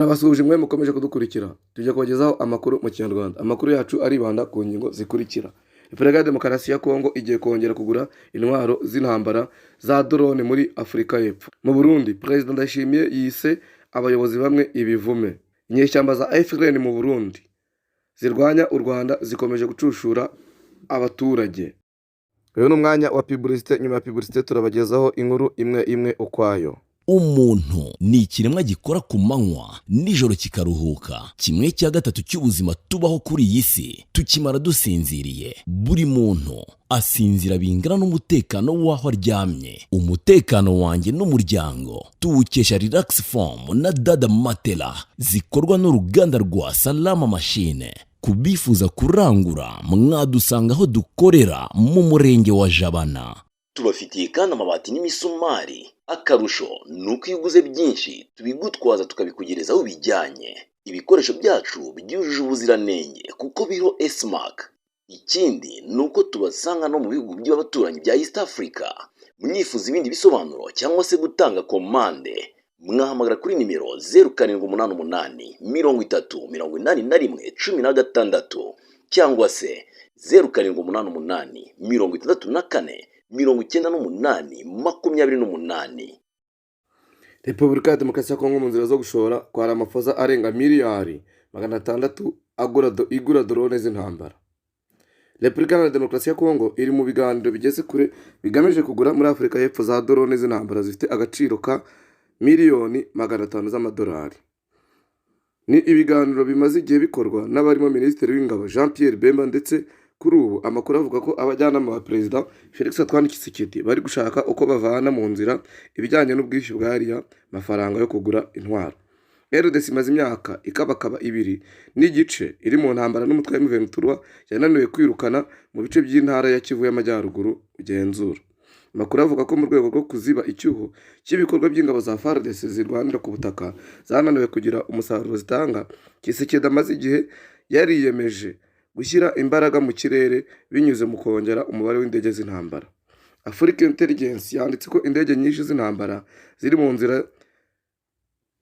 Abasuhuje mwe mukomeje kudukurikira tujya kubagezaho amakuru mu Kinyarwanda. Amakuru yacu aribanda ku ngingo zikurikira. Repubulika ya Demokarasi ya Kongo igiye kongera kugura intwaro z'intambara za drone muri Afurika y'Epfo. Mu Burundi, Perezida Ndayishimiye yise abayobozi bamwe ibivume. Inyeshyamba za FRN mu Burundi zirwanya u Rwanda zikomeje gucushura abaturage. Uyu ni umwanya wa publicité. Nyuma ya publicité turabagezaho inkuru imwe imwe ukwayo. Umuntu ni ikiremwa gikora ku manywa nijoro kikaruhuka. Kimwe cya gatatu cy'ubuzima tubaho kuri iyi si tukimara dusinziriye. Buri muntu asinzira bingana n'umutekano w'aho aryamye. Umutekano wanjye n'umuryango tuwukesha Relax Foam na Dada Matela zikorwa n'uruganda rwa Salama Machine. Kubifuza kurangura mwadusanga aho dukorera mu murenge wa Jabana. Tubafitiye kandi amabati n'imisumari. Akarusho nuko iyo uguze byinshi tubigutwaza tukabikugereza aho bijyanye. Ibikoresho byacu byujuje ubuziranenge kuko biriho S-Mark. Ikindi nuko tubasanga no mu bihugu by'abaturanyi bya East Africa. Munyifuza ibindi bisobanuro cyangwa se gutanga komande, mwahamagara kuri nimero 0788 3081 16 cyangwa se 0788 64 98. Repubulika ya Demokarasi ya Kongo mu nzira zo gushora kwara amafoza arenga miliyari 600 igura drone z'intambara. Repubulika ya Demokarasi ya Kongo iri mu biganiro bigeze kure bigamije kugura muri Afurika y'Epfo za drone z'intambara zifite agaciro ka miliyoni 500 z'amadolari. Ni ibiganiro bimaze igihe bikorwa n'abarimo Minisitiri w'Ingabo Jean Pierre Bemba, ndetse kuri ubu amakuru avuga ko abajyanama ba Perezida Felix Antoine Tshisekedi bari gushaka uko bavana mu nzira ibijyanye n'ubwishyu bwariya mafaranga yo kugura intwaro. RDC imaze imyaka ikabakaba 2 n'igice iri mu ntambara n'umutwe wa M23 yananiwe kwirukana mu bice by'intara ya Kivu y'Amajyaruguru ugenzura. Amakuru avuga ko mu rwego rwo kuziba icyuho cy'ibikorwa by'ingabo za FARDC zirwanira ku butaka zananiwe kugira umusaruro zitanga, Tshisekedi amaze igihe yariyemeje gushyira imbaraga mu kirere binyuze mu kongera umubare w'indege z'intambara. Africa Intelligence yanditse ko indege nyinshi z'intambara ziri mu nzira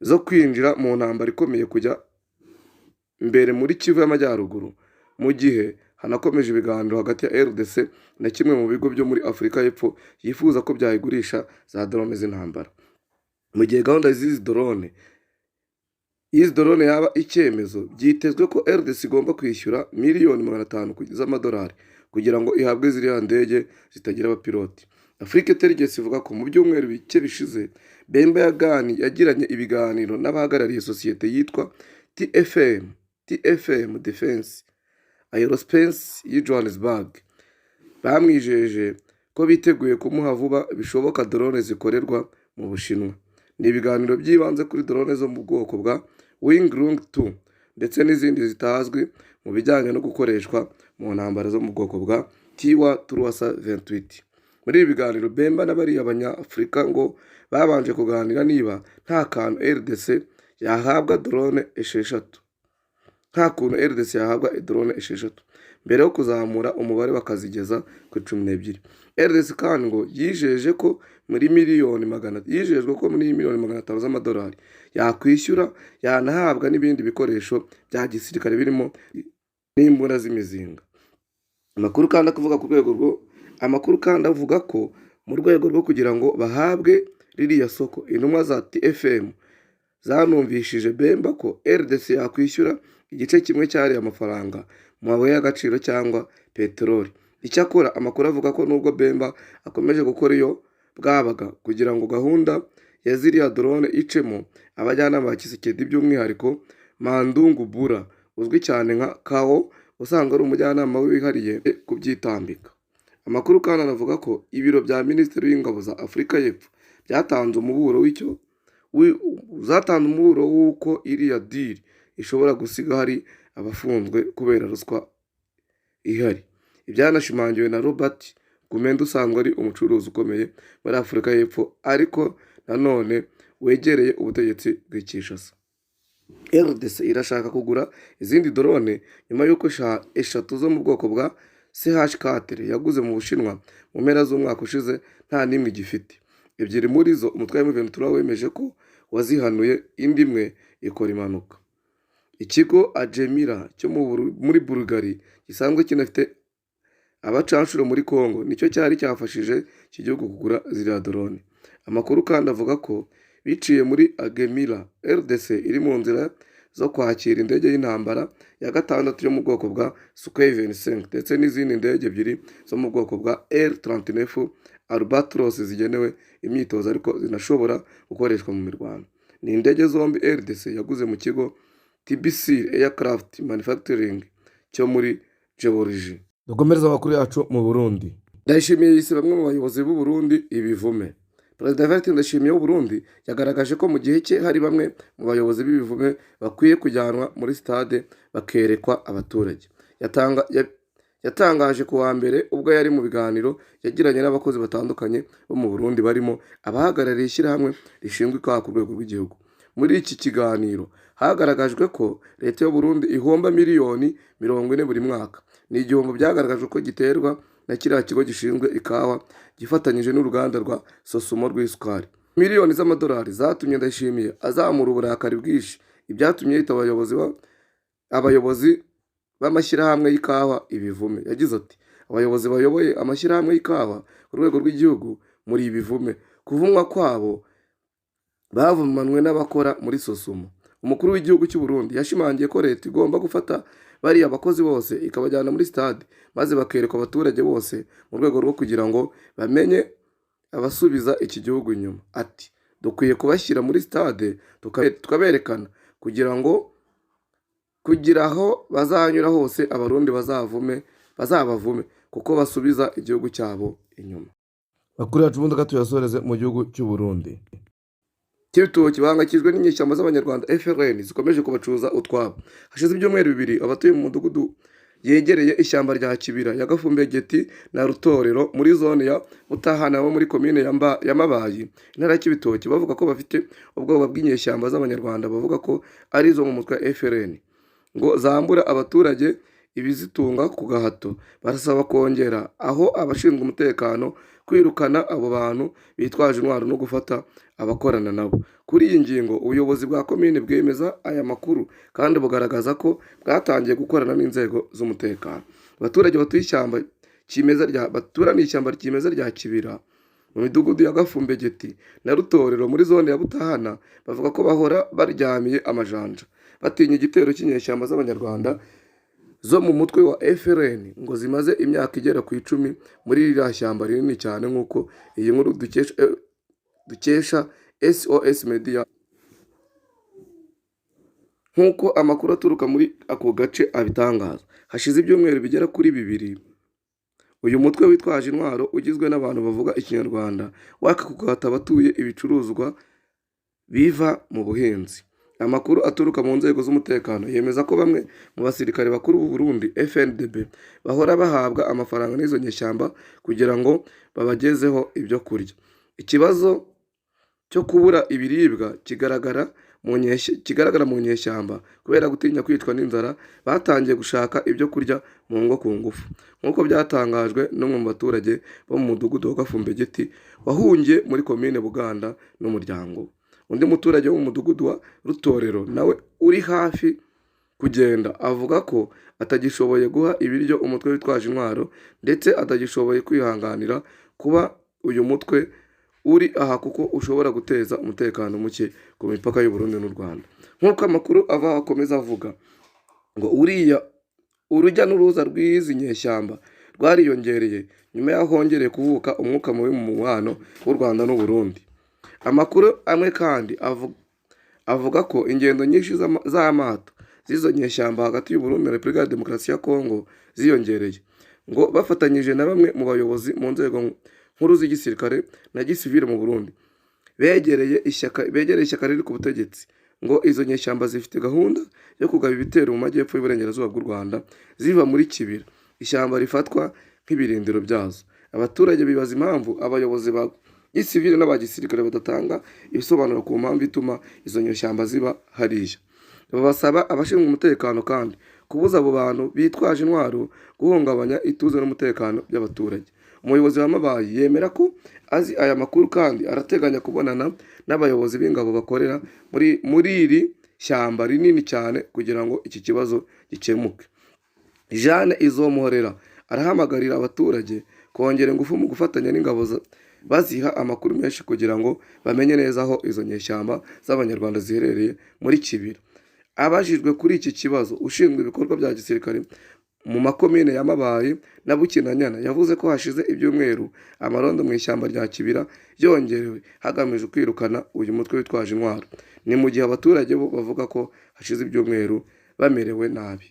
zo kwinjira mu ntambara ikomeye kujya mbere muri Kivu y'Amajyaruguru, mu gihe hanakomeje ibiganiro hagati ya RDC na kimwe mu bigo byo muri Afurika y'Epfo yifuza ko byayigurisha za drone z'intambara. Mu gihe gahunda z'izi drone yaba icyemezo, byitezwe ko RDC igomba kwishyura miliyoni 500 z'amadolari kugira ngo ihabwe ziriya ndege zitagira abapiloti. Africa Intelligence ivuga ko mu byumweru bike bishize Bemba yagiranye ibiganiro n'abahagarariye sosiyete yitwa TFM Defense Aerospace y'i Johannesburg. Bamwijeje ko biteguye kumuha vuba bishoboka drone zikorerwa mu Bushinwa. Ni ibiganiro byibanze kuri drone zo mu bwoko bwa Winglong 2 ndetse n'izindi zitazwi mu bijyanye no gukoreshwa mu ntambara zo mu bwoko bwa TWA-328. Muri ibi biganiro Bemba n'abari abanyafurika ngo babanje kuganira niba nta kantu RDC yahabwa drone 6. Nta kuntu RDC yahabwa drone 6 mbere yo kuzamura umubare bakazigeza ku 12. RDC kandi ngo yijeje ko muri miliyoni 500 z'amadolari yakwishyura yanahabwa n'ibindi bikoresho bya gisirikare birimo n'imbunda z'imizinga. Amakuru kandi avuga ko mu rwego rwo kugira ngo bahabwe ririya soko, intumwa za TFM zanumvishije Bemba ko RDC yakwishyura igice kimwe cyari amafaranga mu mabuye y'agaciro cyangwa peteroli. Icyakora amakuru avuga ko nubwo Bemba akomeje gukora iyo bwabaga kugira ngo gahunda ya ziriya drone icemo, abajyanama ba Tshisekedi by'umwihariko Mandungu Bura uzwi cyane nka Kao usanga ari umujyanama wihariye kubyitambika. Amakuru kandi anavuga ko ibiro bya Minisitiri w'Ingabo za Afurika y'Epfo byatanze umuburo w'uko iriya deal ishobora gusiga hari abafunzwe kubera ruswa ihari. Ibyanashimangiwe na Robert Gumende usanzwe ari umucuruzi ukomeye muri Afurika y'Epfo ariko nanone wegereye ubutegetsi bw'Kinshasa. RDC irashaka kugura izindi drone nyuma y'uko 3 zo mu bwoko bwa CH4 yaguze mu Bushinwa mu mpera z'umwaka ushize nta nimwe gifite. Ebyiri muri zo umutwe wa M23 wemeje ko wazihanuye, indi imwe ikora impanuka. Ikigo Ajemira cyo muri Bulgaria gisanzwe kinafite abacanshuro muri Congo nicyo cyari cyafashije iki gihugu kugura ziriya drone. Amakuru kandi avuga ko biciye muri Agemira, RDC iri mu nzira zo kwakira indege y'intambara ya gatandatu yo mu bwoko bwa Sukhoi 25 ndetse n'izindi ndege ebyiri zo mu bwoko bwa R-39 Albatros zigenewe imyitozo ariko zinashobora gukoreshwa mu mirwano. Ni indege zombi RDC yaguze mu kigo TBC Aircraft Manufacturing cyo muri Georgia. Dukomereza amakuru yacu mu Burundi. Ndayishimiye yise bamwe mu bayobozi b'u Burundi ibivume. Perezida Evariste Ndayishimiye w'u Burundi yagaragaje ko mu gihe cye hari bamwe mu bayobozi b'ibivume bakwiye kujyanwa muri stade bakerekwa abaturage. Yatangaje ku wa mbere ubwo yari mu biganiro yagiranye n'abakozi batandukanye bo mu Burundi barimo abahagarariye ishyirahamwe rishinzwe ikawa ku rwego rw'igihugu. Muri iki kiganiro hagaragajwe ko leta y'u Burundi ihomba miliyoni 40 buri mwaka. Ni igihombo byagaragajwe ko giterwa na kiriya kigo gishinzwe ikawa gifatanyije n'uruganda rwa Sosumo rw'isukari. Miliyoni z'amadolari zatumye Ndayishimiye azamura uburakari bwinshi, ibyatumye yita abayobozi b'amashyirahamwe y'ikawa ibivume. Yagize ati abayobozi bayoboye amashyirahamwe y'ikawa ku rwego rw'igihugu muri ibivume, kuvumwa kwabo bavumanwe n'abakora muri Sosumo. Umukuru w'igihugu cy'u Burundi yashimangiye ko leta igomba gufata bariya abakozi bose ikabajyana muri stade maze bakerekwa abaturage bose mu rwego rwo kugira ngo bamenye abasubiza iki gihugu inyuma. Ati dukwiye kubashyira muri stade tukaberekana kugira aho bazanyura hose abarundi bazabavume kuko basubiza igihugu cyabo inyuma. Bakuru yacu ubundi tuyasoreze mu gihugu cy'u Burundi. Kibitoki bahangayikishijwe n'inyeshyamba z'abanyarwanda FRN zikomeje kubacuza utwabo. Hashize ibyumweru 2 abatuye mu mudugudu yegereye ishyamba rya Kibira ya Gafumbegeti na Rutorero muri zone ya Butahana bo muri komine ya Mabayi intara ya Kibitoki bavuga ko bafite ubwoba bw'inyeshyamba z'abanyarwanda bavuga ko ari zo mu mutwe FRN ngo zambura abaturage ibizitunga ku gahato. Barasaba kongera aho abashinzwe umutekano kwirukana abo bantu bitwaje intwaro no gufata abakorana nabo. Kuri iyi ngingo ubuyobozi bwa komine bwemeza aya makuru kandi bugaragaza ko bwatangiye gukorana n'inzego z'umutekano. Abaturage batuye ishyamba kimeza rya Kibira mu midugudu ya Gafumbegeti na Rutorero muri zone ya Butahana bavuga ko bahora baryamiye amajanja batinya igitero cy'inyeshyamba z'abanyarwanda zo mu mutwe wa FRN ngo zimaze imyaka igera ku 10 muri iriya shyamba rinini cyane nk'uko iyi nkuru dukesha SOS Media. Nk'uko amakuru aturuka muri ako gace abitangaza, hashize ibyumweru bigera kuri 2 uyu mutwe witwaje intwaro ugizwe n'abantu bavuga ikinyarwanda waka kugata abatuye ibicuruzwa biva mu buhinzi. Amakuru aturuka mu nzego z'umutekano yemeza ko bamwe mu basirikare bakuru b'u Burundi FNDB bahora bahabwa amafaranga n'izo nyeshyamba kugira ngo babagezeho ibyo kurya. Ikibazo cyo kubura ibiribwa kigaragara mu nyeshyamba kubera gutinya kwicwa n'inzara batangiye gushaka ibyo kurya mu ngo ku ngufu nk'uko byatangajwe n'umwe mu baturage bo mu mudugudu wa Gafumbegeti wahungiye muri komine Buganda n'umuryango. Undi muturage wo mu mudugudu wa Rutorero nawe uri hafi kugenda avuga ko atagishoboye guha ibiryo umutwe witwaje intwaro ndetse atagishoboye kwihanganira kuba uyu mutwe uri aha kuko ushobora guteza umutekano muke ku mipaka y'u Burundi n'u Rwanda. Nk'uko amakuru akomeza avuga ngo urujya n'uruza rw'izi nyeshyamba rwariyongereye nyuma y'aho hongereye kuvuka umwuka mubi mu mubano w'u Rwanda n'u Burundi. Amakuru amwe kandi avuga ko ingendo nyinshi z'amato z'izo nyeshyamba hagati y'u Burundi na Repubulika ya Demokarasi ya Kongo ziyongereye ngo bafatanyije na bamwe mu bayobozi mu nzego nkuru z'igisirikare na gisivile mu Burundi begereye ishyaka riri ku butegetsi ngo izo nyeshyamba zifite gahunda yo kugaba ibitero mu majyepfo y'uburengerazuba bw'u Rwanda ziva muri Kibira, ishyamba rifatwa nk'ibirindiro byazo. Abaturage bibaza impamvu abayobozi ba gisivile n'abagisirikare badatanga ibisobanuro ku mpamvu ituma izo nyeshyamba ziba hariya. Babasaba abashinzwe umutekano kandi kubuza abo bantu bitwaje intwaro guhungabanya ituze n'umutekano by'abaturage. Umuyobozi wa Mabayi yemera ko azi aya makuru kandi arateganya kubonana n'abayobozi b'ingabo bakorera muri iri shyamba rinini cyane kugira ngo iki kibazo gikemuke. Jeanne Izomuhorera arahamagarira abaturage kongera ingufu mu gufatanya n'ingabo baziha amakuru menshi kugira ngo bamenye neza aho izo nyeshyamba z'abanyarwanda ziherereye muri Kibira. Abajijwe kuri iki kibazo, ushinzwe ibikorwa bya gisirikare mu makomine ya Mabayi na Bukinanyana yavuze ko hashize ibyumweru amarondo mu ishyamba rya Kibira yongerewe hagamijwe kwirukana uyu mutwe witwaje intwaro. Ni mu gihe abaturage bo bavuga ko hashize ibyumweru bamerewe nabi.